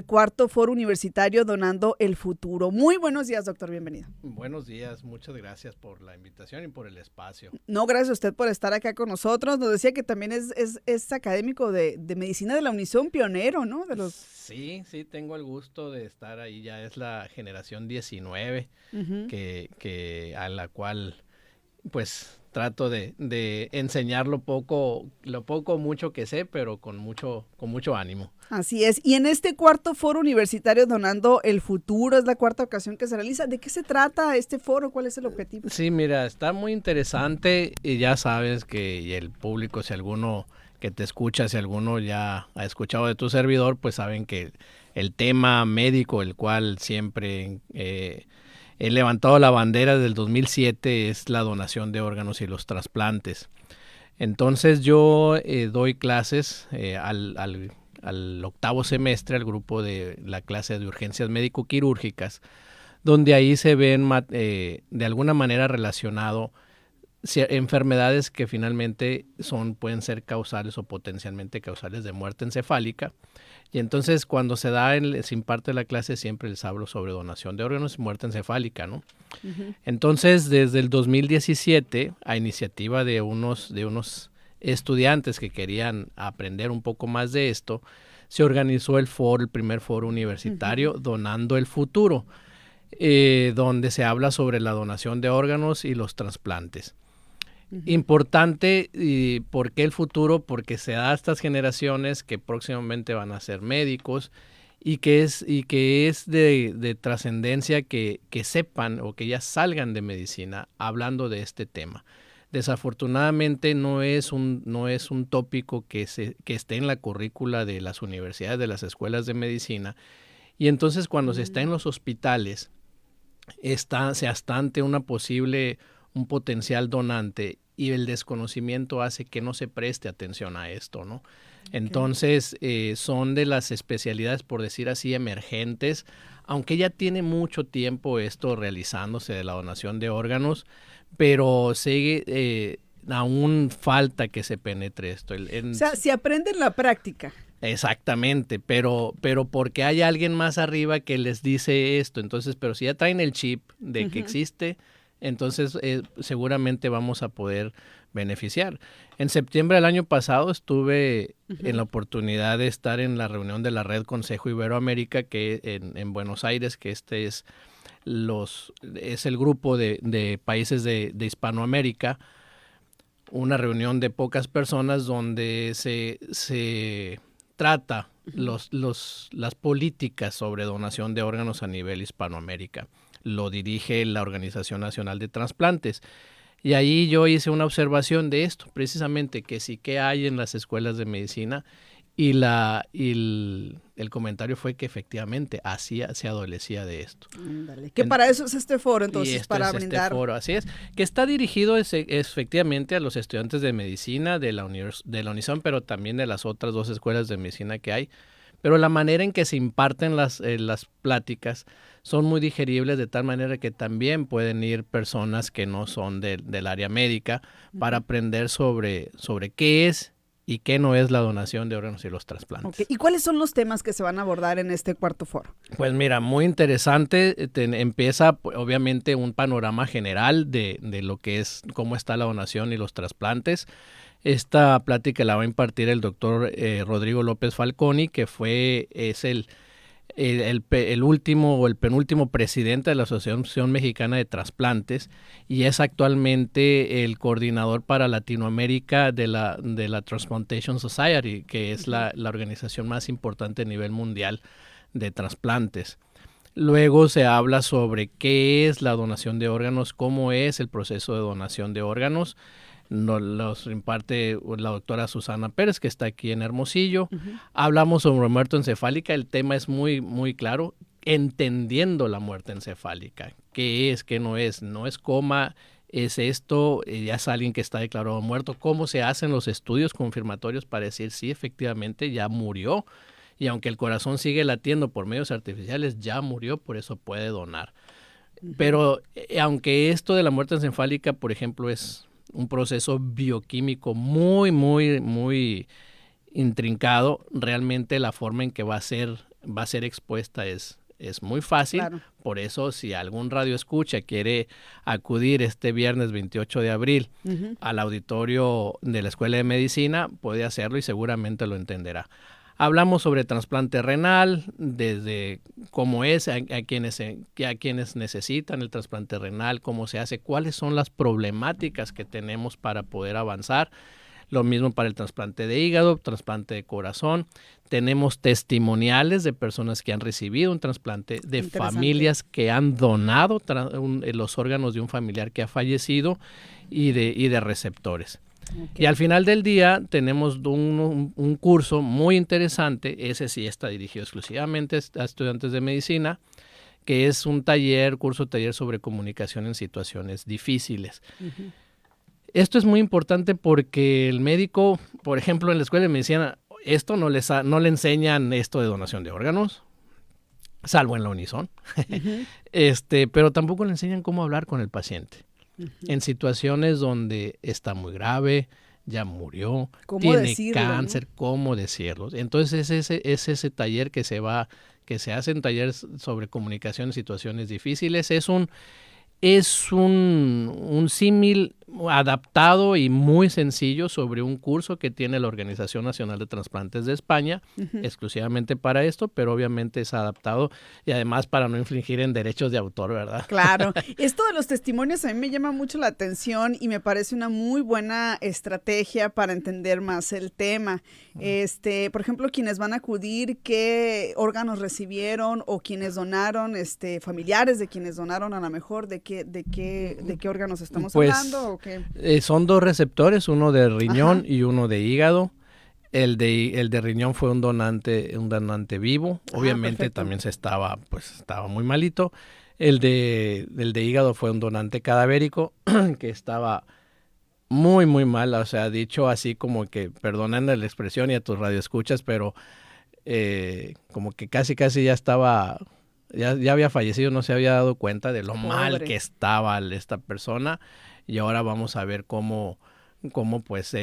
Cuarto Foro Universitario Donando el Futuro. Muy buenos días, doctor, bienvenido. Buenos días, muchas gracias por la invitación y por el espacio. No, gracias a usted por estar acá con nosotros. Nos decía que también es académico de medicina de la UNISA, pionero, ¿no? Sí, tengo el gusto de estar ahí, ya es la generación 19 que a la cual pues trato de enseñar lo poco mucho que sé, pero con mucho ánimo. Así es. Y en este cuarto foro universitario Donando el Futuro, es la cuarta ocasión que se realiza. ¿De qué se trata este foro? ¿Cuál es el objetivo? Sí, mira, está muy interesante y ya sabes que y el público, si alguno que te escucha, si alguno ya ha escuchado de tu servidor, pues saben que el tema médico, el cual siempre he levantado la bandera desde el 2007, es la donación de órganos y los trasplantes. Entonces yo doy clases al octavo semestre al grupo de la clase de urgencias médico-quirúrgicas, donde ahí se ven de alguna manera relacionado enfermedades que finalmente pueden ser causales o potencialmente causales de muerte encefálica. Y entonces cuando se imparte la clase siempre les hablo sobre donación de órganos y muerte encefálica, ¿no? Entonces desde el 2017, a iniciativa de unos estudiantes que querían aprender un poco más de esto, se organizó el primer foro universitario Donando el Futuro, donde se habla sobre la donación de órganos y los trasplantes. Importante, ¿y por qué el futuro? Porque se da a estas generaciones que próximamente van a ser médicos y que es de trascendencia que sepan o que ya salgan de medicina hablando de este tema. Desafortunadamente no es un tópico que esté en la currícula de las universidades, de las escuelas de medicina, y entonces cuando se está en los hospitales se está ante un potencial donante y el desconocimiento hace que no se preste atención a esto, ¿no? Entonces son de las especialidades, por decir así, emergentes, aunque ya tiene mucho tiempo esto realizándose de la donación de órganos, pero sigue, aún falta que se penetre esto. O sea, se aprende en la práctica. Exactamente, pero porque hay alguien más arriba que les dice esto, entonces, pero si ya traen el chip de que existe, entonces seguramente vamos a poder beneficiar. En septiembre del año pasado estuve en la oportunidad de estar en la reunión de la Red Consejo Iberoamérica que en Buenos Aires, que es el grupo de países de Hispanoamérica, una reunión de pocas personas donde se trata las políticas sobre donación de órganos a nivel Hispanoamérica. Lo dirige la Organización Nacional de Trasplantes. Y ahí yo hice una observación de esto, precisamente que sí que hay en las escuelas de medicina, y el comentario fue que efectivamente se adolecía de esto. Que para eso es este foro, entonces, para brindar. Este foro, así es, que está dirigido efectivamente a los estudiantes de medicina de la UNISON, pero también de las otras dos escuelas de medicina que hay. Pero la manera en que se imparten las pláticas son muy digeribles, de tal manera que también pueden ir personas que no son del área médica para aprender sobre qué es y qué no es la donación de órganos y los trasplantes. ¿Y cuáles son los temas que se van a abordar en este cuarto foro? Pues mira, muy interesante. Empieza obviamente un panorama general de lo que es, cómo está la donación y los trasplantes. Esta plática la va a impartir el doctor Rodrigo López Falconi, que es el último o el penúltimo presidente de la Asociación Mexicana de Trasplantes y es actualmente el coordinador para Latinoamérica de la Transplantation Society, que es la organización más importante a nivel mundial de trasplantes. Luego se habla sobre qué es la donación de órganos, cómo es el proceso de donación de órganos. Los imparte la doctora Susana Pérez, que está aquí en Hermosillo. Hablamos sobre muerte encefálica. El tema es muy, muy claro. Entendiendo la muerte encefálica. ¿Qué es? ¿Qué no es? No es coma, es esto. Ya es alguien que está declarado muerto. ¿Cómo se hacen los estudios confirmatorios para decir si efectivamente ya murió? Y aunque el corazón sigue latiendo por medios artificiales, ya murió, por eso puede donar. Pero aunque esto de la muerte encefálica, por ejemplo, es un proceso bioquímico muy, muy, muy intrincado, realmente la forma en que va a ser va a ser expuesta es muy fácil. Claro. Por eso, si algún radioescucha quiere acudir este viernes 28 de abril al auditorio de la Escuela de Medicina, puede hacerlo y seguramente lo entenderá. Hablamos sobre trasplante renal, desde cómo es, a quienes necesitan el trasplante renal, cómo se hace, cuáles son las problemáticas que tenemos para poder avanzar. Lo mismo para el trasplante de hígado, trasplante de corazón. Tenemos testimoniales de personas que han recibido un trasplante, de familias que han donado los órganos de un familiar que ha fallecido y de receptores. Okay. Y al final del día tenemos un curso muy interesante, ese sí está dirigido exclusivamente a estudiantes de medicina, que es un curso-taller sobre comunicación en situaciones difíciles. Esto es muy importante porque el médico, por ejemplo, en la escuela de medicina, no le enseñan esto de donación de órganos, salvo en la Unison, pero tampoco le enseñan cómo hablar con el paciente. En situaciones donde está muy grave, ya murió, tiene cáncer, ¿no? ¿Cómo decirlo? Entonces es ese taller que se hace en talleres sobre comunicación en situaciones difíciles. Es un símil adaptado y muy sencillo sobre un curso que tiene la Organización Nacional de Trasplantes de España, exclusivamente para esto, pero obviamente es adaptado y además para no infringir en derechos de autor, ¿verdad? Claro. Esto de los testimonios a mí me llama mucho la atención y me parece una muy buena estrategia para entender más el tema. Por ejemplo, quienes van a acudir, qué órganos recibieron o quienes donaron, familiares de quienes donaron, a lo mejor, de qué órganos estamos hablando. ¿O qué? Son 2 receptores, uno de riñón y uno de hígado. El de riñón fue un donante vivo. Obviamente perfecto. También estaba muy malito. El de hígado fue un donante cadavérico que estaba muy, muy mal. O sea, dicho así como que, perdonando la expresión y a tus radioescuchas, pero como que casi ya estaba... Ya había fallecido, no se había dado cuenta de lo mal que estaba esta persona, y ahora vamos a ver cómo pues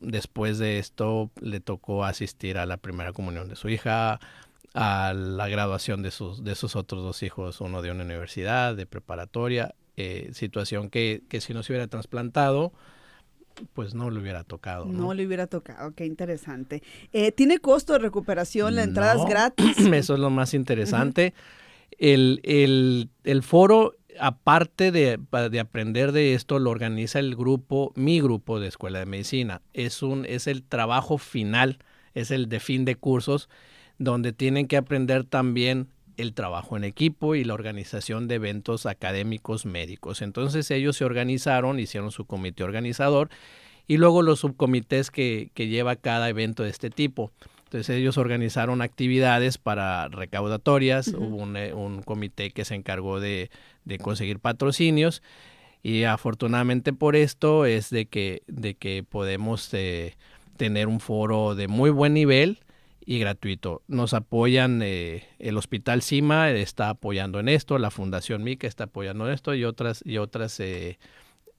después de esto le tocó asistir a la primera comunión de su hija, a la graduación de sus otros 2 hijos, uno de una universidad, de preparatoria, situación que si no se hubiera trasplantado, pues no le hubiera tocado. No le hubiera tocado, qué interesante. ¿Tiene costo de recuperación? ¿La entrada es gratis? Eso es lo más interesante. El foro, aparte de aprender de esto, lo organiza mi grupo de Escuela de Medicina. Es el trabajo final, es el de fin de cursos, donde tienen que aprender también el trabajo en equipo y la organización de eventos académicos médicos. Entonces ellos se organizaron, hicieron su comité organizador y luego los subcomités que lleva cada evento de este tipo. Entonces ellos organizaron actividades para recaudatorias, hubo un comité que se encargó de conseguir patrocinios y afortunadamente por esto es de que podemos tener un foro de muy buen nivel y gratuito. Nos apoyan, el Hospital CIMA está apoyando en esto, la Fundación MICA está apoyando en esto y otras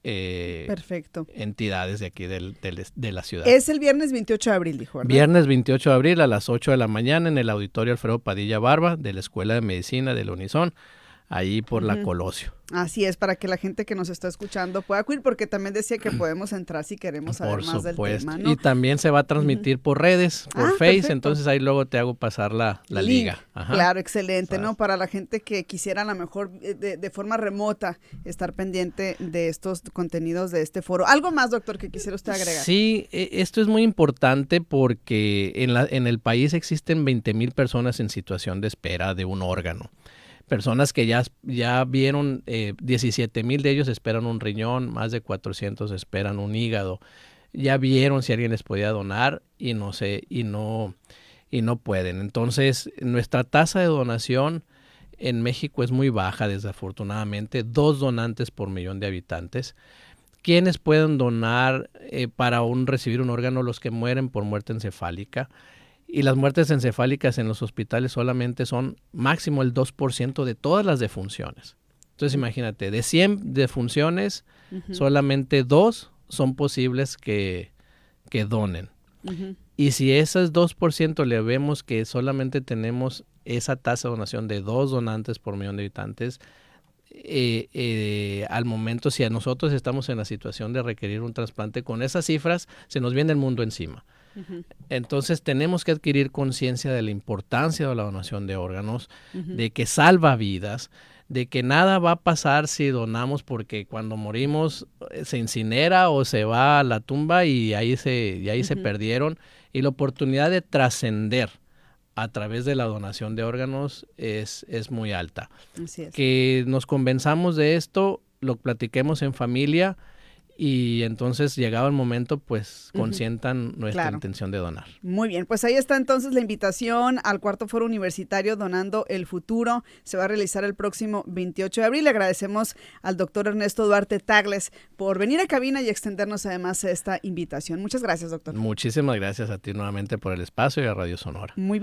perfecto. Entidades de aquí de la ciudad. Es el viernes 28 de abril, dijo, ¿verdad? Viernes 28 de abril a las 8 de la mañana en el Auditorio Alfredo Padilla Barba de la Escuela de Medicina de la Unison, ahí por la Colosio. Así es, para que la gente que nos está escuchando pueda acudir, porque también decía que podemos entrar si queremos saber más del tema, ¿no? Y también se va a transmitir por redes, por Face, perfecto. Entonces ahí luego te hago pasar la liga. Ajá. Claro, excelente, ¿no? Para la gente que quisiera a lo mejor de forma remota estar pendiente de estos contenidos de este foro. ¿Algo más, doctor, que quisiera usted agregar? Sí, esto es muy importante porque en el país existen 20,000 personas en situación de espera de un órgano. Personas que ya vieron, 17,000 de ellos esperan un riñón, más de 400 esperan un hígado. Ya vieron si alguien les podía donar y no pueden. Entonces, nuestra tasa de donación en México es muy baja, desafortunadamente, 2 donantes por millón de habitantes. ¿Quiénes pueden donar para recibir un órgano? Los que mueren por muerte encefálica. Y las muertes encefálicas en los hospitales solamente son máximo el 2% de todas las defunciones. Entonces imagínate, de 100 defunciones, solamente 2 son posibles que donen. Y si esos 2% le vemos que solamente tenemos esa tasa de donación de 2 donantes por millón de habitantes, al momento, si a nosotros estamos en la situación de requerir un trasplante, con esas cifras se nos viene el mundo encima. Uh-huh. Entonces tenemos que adquirir conciencia de la importancia de la donación de órganos, uh-huh, de que salva vidas, de que nada va a pasar si donamos, porque cuando morimos se incinera o se va a la tumba y ahí uh-huh, se perdieron, y la oportunidad de trascender a través de la donación de órganos es muy alta. Así es. Que nos convenzamos de esto, lo platiquemos en familia, y entonces, llegado el momento, pues consientan nuestra intención de donar. Muy bien, pues ahí está entonces la invitación al cuarto foro universitario Donando el Futuro. Se va a realizar el próximo 28 de abril. Le agradecemos al doctor Ernesto Duarte Tagles por venir a cabina y extendernos además esta invitación. Muchas gracias, doctor. Muchísimas gracias a ti nuevamente por el espacio y a Radio Sonora. Muy bien.